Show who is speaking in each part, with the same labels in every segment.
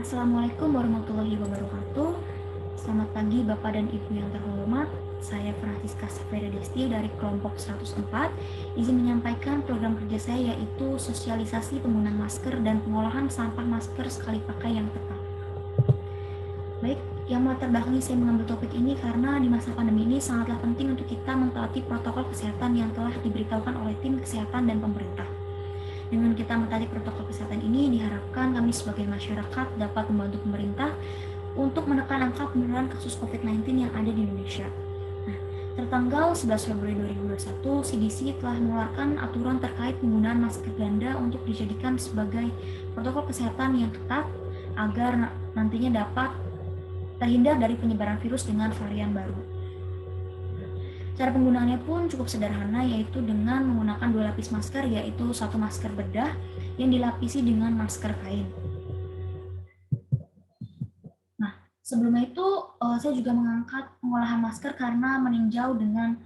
Speaker 1: Assalamualaikum warahmatullahi wabarakatuh. Selamat pagi Bapak dan Ibu yang terhormat. Saya Francisca Safira Desti dari kelompok 104. Izin menyampaikan program kerja saya yaitu sosialisasi penggunaan masker dan pengolahan sampah masker sekali pakai yang tepat. Baik, yang melatar belakangi saya mengambil topik ini karena di masa pandemi ini sangatlah penting untuk kita mentaati protokol kesehatan yang telah diberitahukan oleh tim kesehatan dan pemerintah. Dengan kita mentaati protokol kesehatan ini, diharapkan kami sebagai masyarakat dapat membantu pemerintah untuk menekan angka penularan kasus COVID-19 yang ada di Indonesia. Nah, tertanggal 11 Februari 2021, CDC telah mengeluarkan aturan terkait penggunaan masker ganda untuk dijadikan sebagai protokol kesehatan yang ketat agar nantinya dapat terhindar dari penyebaran virus dengan varian baru. Cara penggunaannya pun cukup sederhana, yaitu dengan menggunakan 2 lapis masker, yaitu 1 masker bedah yang dilapisi dengan masker kain. Nah, sebelumnya itu saya juga mengangkat pengolahan masker karena meninjau dengan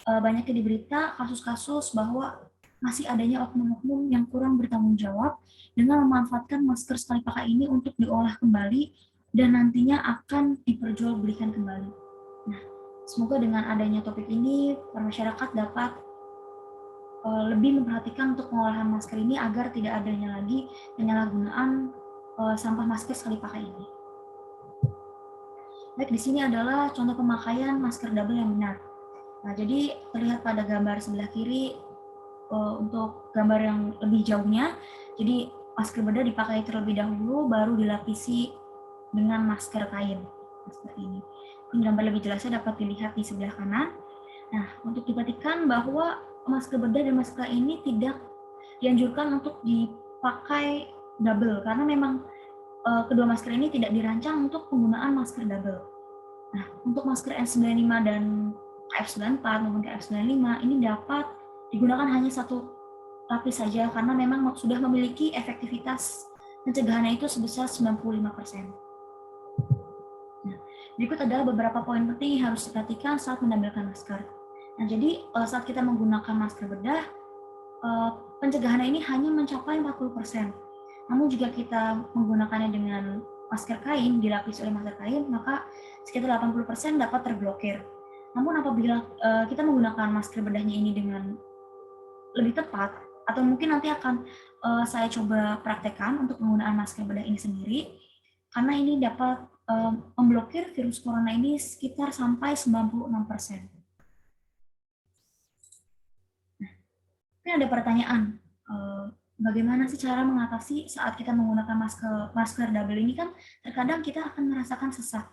Speaker 1: banyaknya di berita kasus-kasus bahwa masih adanya oknum-oknum yang kurang bertanggung jawab dengan memanfaatkan masker sekali pakai ini untuk diolah kembali dan nantinya akan diperjualbelikan kembali. Nah, semoga dengan adanya topik ini, masyarakat dapat lebih memperhatikan untuk pengolahan masker ini agar tidak adanya lagi penyalahgunaan sampah masker sekali pakai ini. Baik, di sini adalah contoh pemakaian masker double yang benar. Nah, jadi terlihat pada gambar sebelah kiri untuk gambar yang lebih jauhnya, jadi masker bedah dipakai terlebih dahulu, baru dilapisi dengan masker kain. Seperti ini. Gambar lebih jelasnya dapat dilihat di sebelah kanan. Nah, untuk diperhatikan bahwa masker bedah dan masker ini tidak dianjurkan untuk dipakai double karena memang kedua masker ini tidak dirancang untuk penggunaan masker double. Nah, untuk masker N95 dan KF94 maupun KF95 ini dapat digunakan hanya 1 lapis saja karena memang sudah memiliki efektivitas pencegahannya itu sebesar 95%. Berikut adalah beberapa poin penting yang harus diperhatikan saat menampilkan masker. Nah, jadi saat kita menggunakan masker bedah, pencegahannya ini hanya mencapai 40%. Namun jika kita menggunakannya dengan masker kain, dilapisi oleh masker kain, maka sekitar 80% dapat terblokir. Namun apabila kita menggunakan masker bedahnya ini dengan lebih tepat, atau mungkin nanti akan saya coba praktekkan untuk penggunaan masker bedah ini sendiri, karena ini dapat memblokir virus corona ini sekitar sampai 96%. Nah, mungkin ada pertanyaan, bagaimana sih cara mengatasi saat kita menggunakan masker double ini? Kan terkadang kita akan merasakan sesak.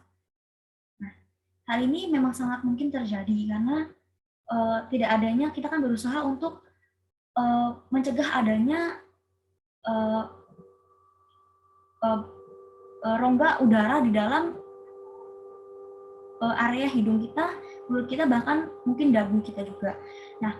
Speaker 1: Nah, hal ini memang sangat mungkin terjadi karena tidak adanya, kita kan berusaha untuk mencegah adanya rongga udara di dalam area hidung kita, mulut kita, bahkan mungkin dagu kita juga. Nah,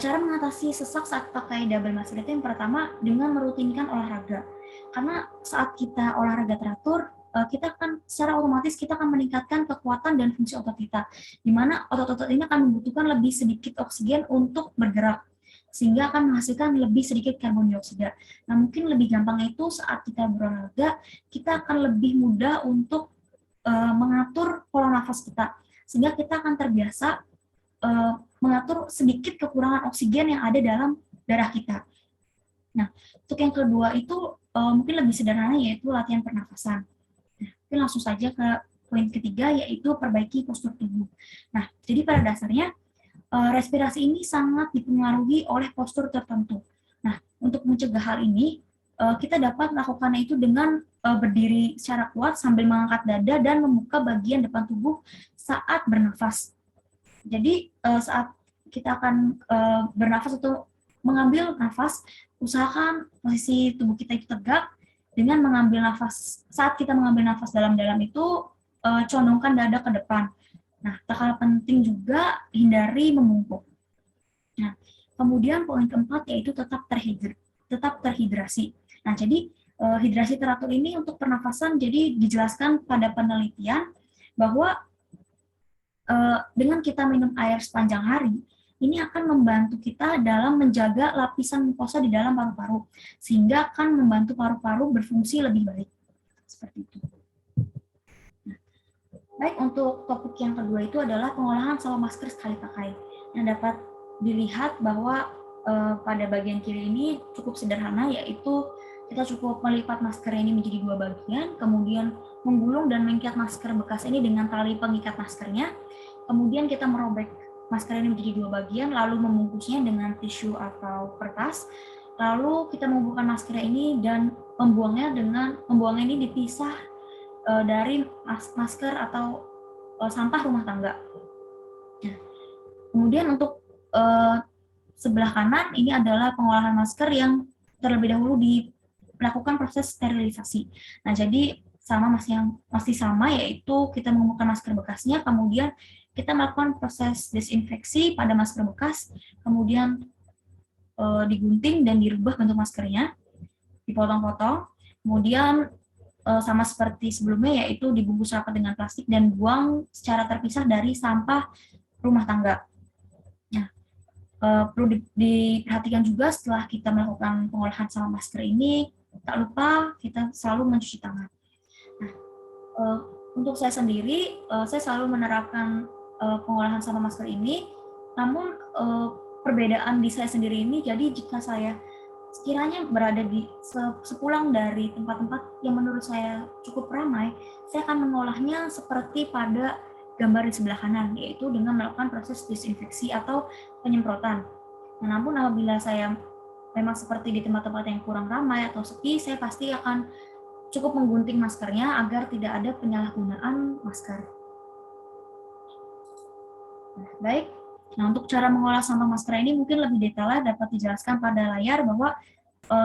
Speaker 1: cara mengatasi sesak saat pakai double masker itu yang pertama dengan merutinkan olahraga. Karena saat kita olahraga teratur, kita akan secara otomatis kita akan meningkatkan kekuatan dan fungsi otot kita, di mana otot-otot ini akan membutuhkan lebih sedikit oksigen untuk bergerak, sehingga akan menghasilkan lebih sedikit karbon dioksida. Nah, mungkin lebih gampang itu saat kita berolahraga, kita akan lebih mudah untuk mengatur pola nafas kita, sehingga kita akan terbiasa mengatur sedikit kekurangan oksigen yang ada dalam darah kita. Nah, untuk yang kedua itu mungkin lebih sederhana, yaitu latihan pernafasan. Nah, mungkin langsung saja ke poin ketiga, yaitu perbaiki postur tubuh. Nah, jadi pada dasarnya respirasi ini sangat dipengaruhi oleh postur tertentu. Nah, untuk mencegah hal ini, kita dapat melakukannya itu dengan berdiri secara kuat sambil mengangkat dada dan membuka bagian depan tubuh saat bernafas. Jadi saat kita akan bernafas atau mengambil nafas, usahakan posisi tubuh kita itu tegak dengan mengambil nafas. Saat kita mengambil nafas dalam-dalam itu, condongkan dada ke depan. Nah, tak kalah penting juga hindari membungkuk. Nah, kemudian poin keempat yaitu tetap terhidrasi. Nah, jadi hidrasi teratur ini untuk pernafasan, jadi dijelaskan pada penelitian bahwa dengan kita minum air sepanjang hari, ini akan membantu kita dalam menjaga lapisan mukosa di dalam paru-paru, sehingga akan membantu paru-paru berfungsi lebih baik. seperti itu. Baik, untuk topik yang kedua itu adalah pengolahan sampah masker sekali pakai. Yang dapat dilihat bahwa pada bagian kiri ini cukup sederhana, yaitu kita cukup melipat masker ini menjadi dua bagian, kemudian menggulung dan mengikat masker bekas ini dengan tali pengikat maskernya, kemudian kita merobek masker ini menjadi dua bagian, lalu membungkusnya dengan tisu atau kertas, lalu kita mengumpulkan masker ini dan membuangnya ini dipisah dari masker atau sampah rumah tangga. Nah, kemudian untuk sebelah kanan ini adalah pengolahan masker yang terlebih dahulu dilakukan proses sterilisasi. Nah, jadi masih sama, yaitu kita mengumpulkan masker bekasnya, kemudian kita melakukan proses desinfeksi pada masker bekas, kemudian digunting dan dirubah bentuk maskernya, dipotong-potong, kemudian sama seperti sebelumnya, yaitu dibungkus rapat dengan plastik dan buang secara terpisah dari sampah rumah tangga. Nah, perlu diperhatikan juga setelah kita melakukan pengolahan sampah masker ini, tak lupa kita selalu mencuci tangan. Nah, untuk saya sendiri, saya selalu menerapkan pengolahan sampah masker ini, namun perbedaan di saya sendiri ini, jadi jika saya sekiranya berada sepulang dari tempat-tempat yang menurut saya cukup ramai, saya akan mengolahnya seperti pada gambar di sebelah kanan, yaitu dengan melakukan proses disinfeksi atau penyemprotan. Nah, namun apabila saya memang seperti di tempat-tempat yang kurang ramai atau sepi, saya pasti akan cukup menggunting maskernya agar tidak ada penyalahgunaan masker. Nah, baik. Nah, untuk cara mengolah sampah masker ini mungkin lebih detailnya dapat dijelaskan pada layar bahwa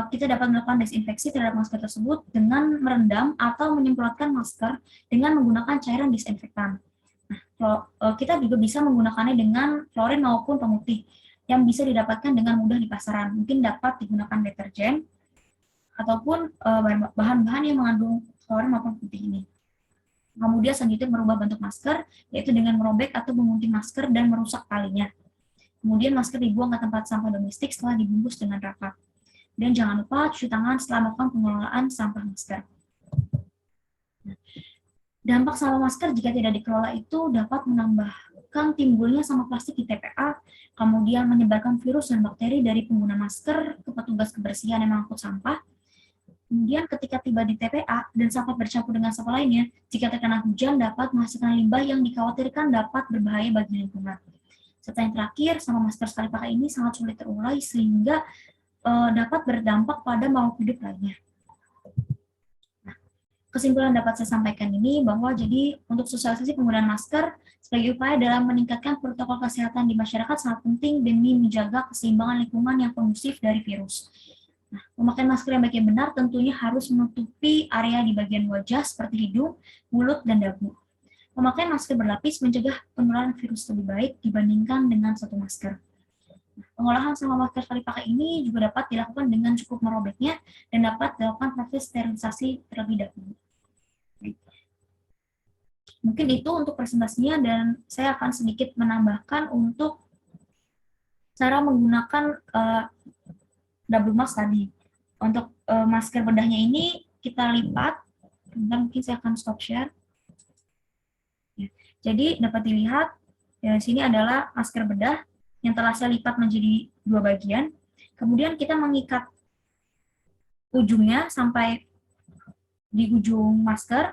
Speaker 1: kita dapat melakukan desinfeksi terhadap masker tersebut dengan merendam atau menyemprotkan masker dengan menggunakan cairan disinfektan. Nah, kita juga bisa menggunakannya dengan klorin maupun pemutih yang bisa didapatkan dengan mudah di pasaran. Mungkin dapat digunakan deterjen ataupun bahan-bahan yang mengandung klorin maupun putih ini. Kemudian selanjutnya merubah bentuk masker, yaitu dengan merobek atau mengunting masker dan merusak talinya. Kemudian masker dibuang ke tempat sampah domestik setelah dibungkus dengan rapat. Dan jangan lupa cuci tangan setelah melakukan pengelolaan sampah masker. Dampak sampah masker jika tidak dikelola itu dapat menambahkan timbulnya sampah plastik di TPA, kemudian menyebarkan virus dan bakteri dari pengguna masker ke petugas kebersihan yang mengangkut sampah. Kemudian ketika tiba di TPA dan sampah bercampur dengan sampah lainnya, jika terkena hujan dapat menghasilkan limbah yang dikhawatirkan dapat berbahaya bagi lingkungan. Serta yang terakhir, sampah masker sekali pakai ini sangat sulit terurai sehingga dapat berdampak pada makhluk hidup lainnya. Nah, kesimpulan dapat saya sampaikan ini bahwa jadi untuk sosialisasi penggunaan masker sebagai upaya dalam meningkatkan protokol kesehatan di masyarakat sangat penting demi menjaga keseimbangan lingkungan yang kondusif dari virus. Nah, memakai masker yang baik dan benar tentunya harus menutupi area di bagian wajah seperti hidung, mulut, dan dagu. Memakai masker berlapis mencegah penularan virus lebih baik dibandingkan dengan satu masker. Nah, pengolahan sampah masker sekali pakai ini juga dapat dilakukan dengan cukup merobeknya dan dapat dilakukan proses sterilisasi terlebih dahulu. Mungkin itu untuk presentasinya dan saya akan sedikit menambahkan untuk cara menggunakan double mask tadi. Untuk masker bedahnya ini kita lipat. Bentar, mungkin saya akan stop share. Ya. Jadi dapat dilihat ya, sini adalah masker bedah yang telah saya lipat menjadi dua bagian. Kemudian kita mengikat ujungnya sampai di ujung masker.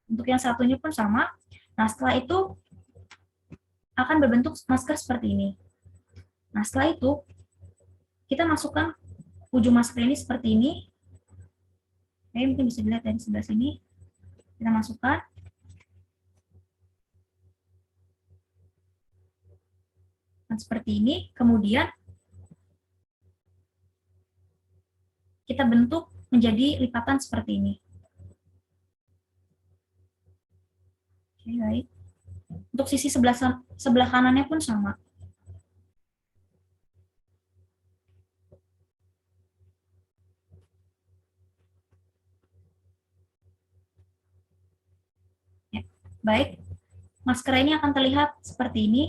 Speaker 1: Untuk yang satunya pun sama. Nah, setelah itu akan berbentuk masker seperti ini. Nah, setelah itu kita masukkan ujung masker ini seperti ini. Oke, mungkin bisa dilihat dari sebelah sini. Kita masukkan. Dan seperti ini. Kemudian kita bentuk menjadi lipatan seperti ini. Oke, baik. Untuk sisi sebelah kanannya pun sama. Ya, baik. Masker ini akan terlihat seperti ini.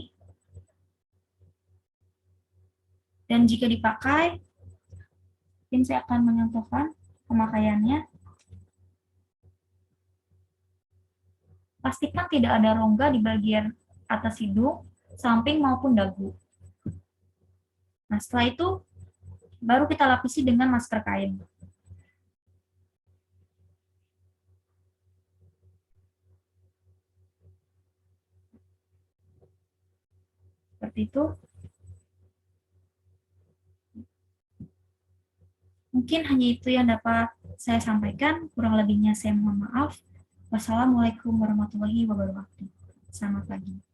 Speaker 1: Dan jika dipakai, mungkin saya akan mencontohkan pemakaiannya. Pastikan tidak ada rongga di bagian atas hidung, samping maupun dagu. Nah, setelah itu baru kita lapisi dengan masker kain. Seperti itu. Mungkin hanya itu yang dapat saya sampaikan. Kurang lebihnya saya mohon maaf. Wassalamualaikum warahmatullahi wabarakatuh. Selamat pagi.